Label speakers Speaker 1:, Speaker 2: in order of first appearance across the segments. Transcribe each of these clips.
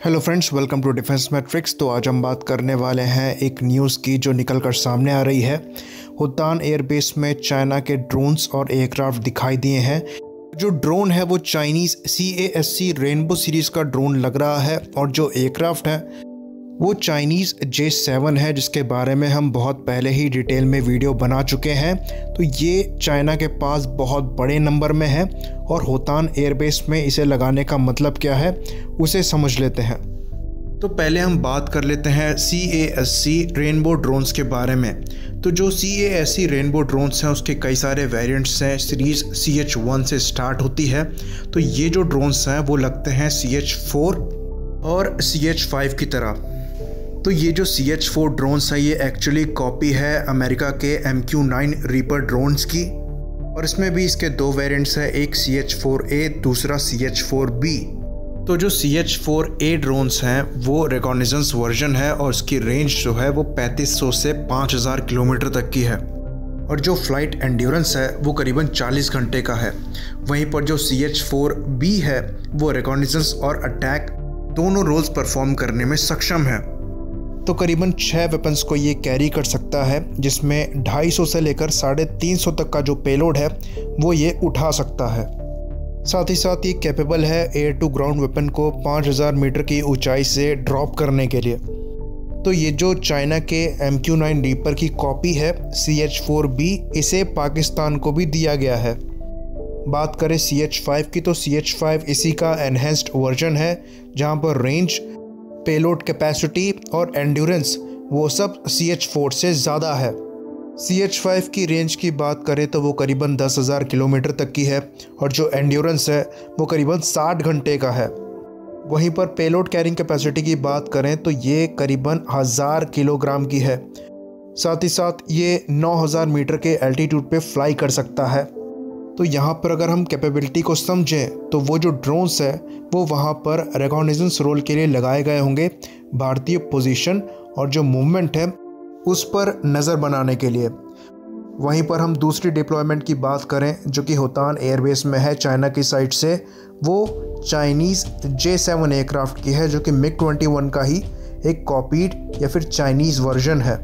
Speaker 1: Hello friends, welcome to defence matrix. तो आज हम बात करने वाले हैं एक न्यूज़ की जो निकल कर सामने आ रही है। हुतान एयरबेस में चाइना के ड्रोन्स और एयरक्राफ्ट दिखाई दिए हैं। जो ड्रोन है वो चाइनीज़ CASC रेनबो सीरीज़ का ड्रोन लग रहा है और जो एयरक्राफ्ट है वो चाइनीज़ J7 है, जिसके बारे में हम बहुत पहले ही डिटेल में वीडियो बना चुके हैं। तो ये चाइना के पास बहुत बड़े नंबर में है और हुतान एयरबेस में इसे लगाने का मतलब क्या है उसे समझ लेते हैं। तो पहले हम बात कर लेते हैं CASC रेनबो ड्रोन्स के बारे में। तो जो CASC रेनबो ड्रोन्स हैं उसके कई सारे वेरिएंट्स हैं। सीरीज़ CH1 से स्टार्ट होती है। तो ये जो ड्रोन्स हैं वो लगते हैं CH4 और CH5 की तरह। तो ये जो CH4 ड्रोन्स है ये एक्चुअली कॉपी है अमेरिका के MQ-9 रीपर ड्रोन्स की, और इसमें भी इसके दो वेरिएंट्स हैं, एक CH4A दूसरा CH4B। तो जो CH4A ड्रोन्स हैं वो रिकॉग्निजेंस वर्जन है और उसकी रेंज जो है वो 3500 से 5000 किलोमीटर तक की है, और जो फ्लाइट एंड्योरेंस है वो करीबन 40 घंटे का है। वहीं पर जो CH4B है वो रिकॉग्निजेंस और अटैक दोनों रोल्स परफॉर्म करने में सक्षम है। तो करीबन 6 वेपन्स को ये कैरी कर सकता है, जिसमें 250 से लेकर 350 तक का जो पेलोड है वो ये उठा सकता है। साथ ही साथ ये कैपेबल है एयर टू ग्राउंड वेपन को 5000 मीटर की ऊंचाई से ड्रॉप करने के लिए। तो ये जो चाइना के MQ-9 रीपर की कॉपी है CH4B, इसे पाकिस्तान को भी दिया गया है। बात करें CH5 की, तो CH5 इसी का एनहेंस्ड वर्जन है, जहाँ पर रेंज, पेलोड कैपेसिटी और एंड्योरेंस वो सब CH4 से ज़्यादा है। CH5 की रेंज की बात करें तो वो करीबन 10,000 किलोमीटर तक की है, और जो एंड्योरेंस है वो करीबन 60 घंटे का है। वहीं पर पेलोड कैरिंग कैपेसिटी की बात करें तो ये करीबन 1000 किलोग्राम की है। साथ ही साथ ये 9000 मीटर के एल्टीट्यूड पे फ्लाई कर सकता है। तो यहाँ पर अगर हम कैपेबिलिटी को समझें तो वो जो ड्रोन्स है वो वहाँ पर रिकॉग्निजेंस रोल के लिए लगाए गए होंगे, भारतीय पोजीशन और जो मूवमेंट है उस पर नज़र बनाने के लिए। वहीं पर हम दूसरी डिप्लॉयमेंट की बात करें जो कि हुतान एयरबेस में है चाइना की साइड से, वो चाइनीज़ J7 एयरक्राफ्ट की है, जो कि MiG-21 का ही एक कॉपीड या फिर चाइनीज़ वर्जन है।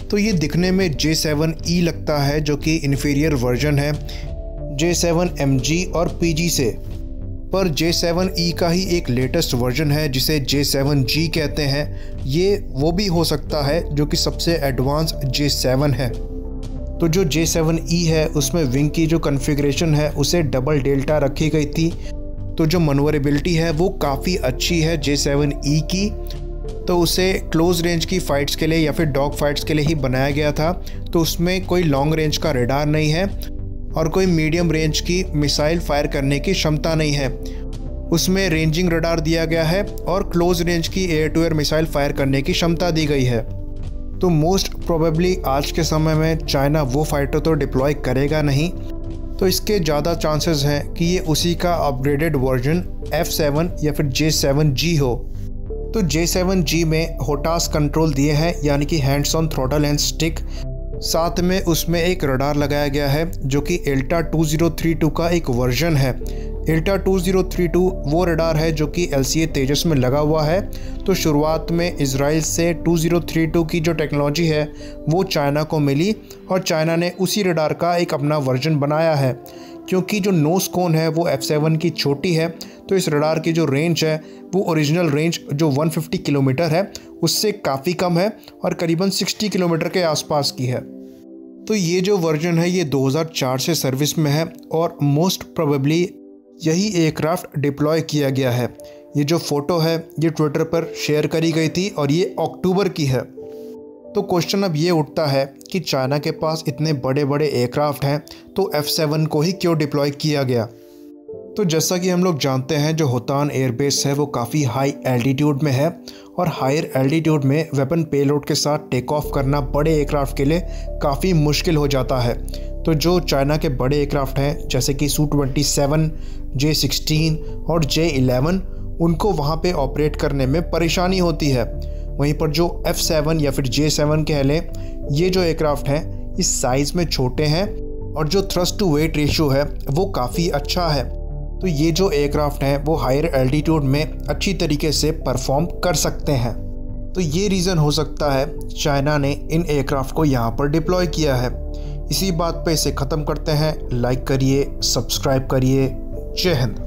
Speaker 1: तो ये दिखने में J7E लगता है, जो कि इन्फीरियर वर्जन है J7MG और PG से, पर J7E का ही एक लेटेस्ट वर्जन है जिसे J7G कहते हैं। ये वो भी हो सकता है जो कि सबसे एडवांस J7 है। तो जो J7E है उसमें विंग की जो कॉन्फ़िगरेशन है उसे डबल डेल्टा रखी गई थी। तो जो मनोवरेबिलिटी है वो काफ़ी अच्छी है J7E की। तो उसे क्लोज रेंज की फ़ाइट्स के लिए या फिर डॉग फाइट्स के लिए ही बनाया गया था। तो उसमें कोई लॉन्ग रेंज का रेडार नहीं है और कोई मीडियम रेंज की मिसाइल फायर करने की क्षमता नहीं है। उसमें रेंजिंग रडार दिया गया है और क्लोज रेंज की air to air missile fire करने की क्षमता दी गई है। तो मोस्ट प्रोबेबली आज के समय में चाइना वो फाइटर तो डिप्लॉय करेगा नहीं, तो इसके ज़्यादा चांसेस हैं कि ये उसी का अपग्रेडेड वर्जन F7 या फिर J7G हो। तो J7G में होटास कंट्रोल दिए हैं, यानी कि hands on throttle and stick. साथ में उसमें एक रडार लगाया गया है जो कि ELTA 2032 का एक वर्जन है। ELTA 2032 वो रडार है जो कि LCA तेजस में लगा हुआ है। तो शुरुआत में इजराइल से 2032 की जो टेक्नोलॉजी है वो चाइना को मिली और चाइना ने उसी रडार का एक अपना वर्जन बनाया है। क्योंकि जो नोस कोन है वो F7 की छोटी है, तो इस रडार की जो रेंज है वो ओरिजिनल रेंज जो 150 किलोमीटर है उससे काफ़ी कम है और करीबन 60 किलोमीटर के आसपास की है। तो ये जो वर्जन है ये 2004 से सर्विस में है और मोस्ट प्रोबेबली यही एयरक्राफ्ट डिप्लॉय किया गया है। ये जो फ़ोटो है ये ट्विटर पर शेयर करी गई थी और ये अक्टूबर की है। तो क्वेश्चन अब ये उठता है कि चाइना के पास इतने बड़े बड़े एयरक्राफ्ट हैं तो F7 को ही क्यों डिप्लॉय किया गया। तो जैसा कि हम लोग जानते हैं जो हुतान एयरबेस है वो काफ़ी हाई एल्टीट्यूड में है और हायर एल्टीट्यूड में वेपन पेलोड के साथ टेक ऑफ करना बड़े एयरक्राफ्ट के लिए काफ़ी मुश्किल हो जाता है। तो जो चाइना के बड़े एयरक्राफ्ट हैं जैसे कि Su-27, J-16 और J-11, उनको वहाँ पे ऑपरेट करने में परेशानी होती है। वहीं पर जो F7 या फिर J7 कह लें, ये जो एयरक्राफ्ट हैं इस साइज़ में छोटे हैं और जो थ्रस्ट टू वेट रेशियो है वो काफ़ी अच्छा है। तो ये जो एयरक्राफ्ट हैं वो हायर एल्टीट्यूड में अच्छी तरीके से परफॉर्म कर सकते हैं। तो ये रीज़न हो सकता है चाइना ने इन एयरक्राफ्ट को यहाँ पर डिप्लॉय किया है। इसी बात पे इसे ख़त्म करते हैं। लाइक करिए, सब्सक्राइब करिए। जय हिंद।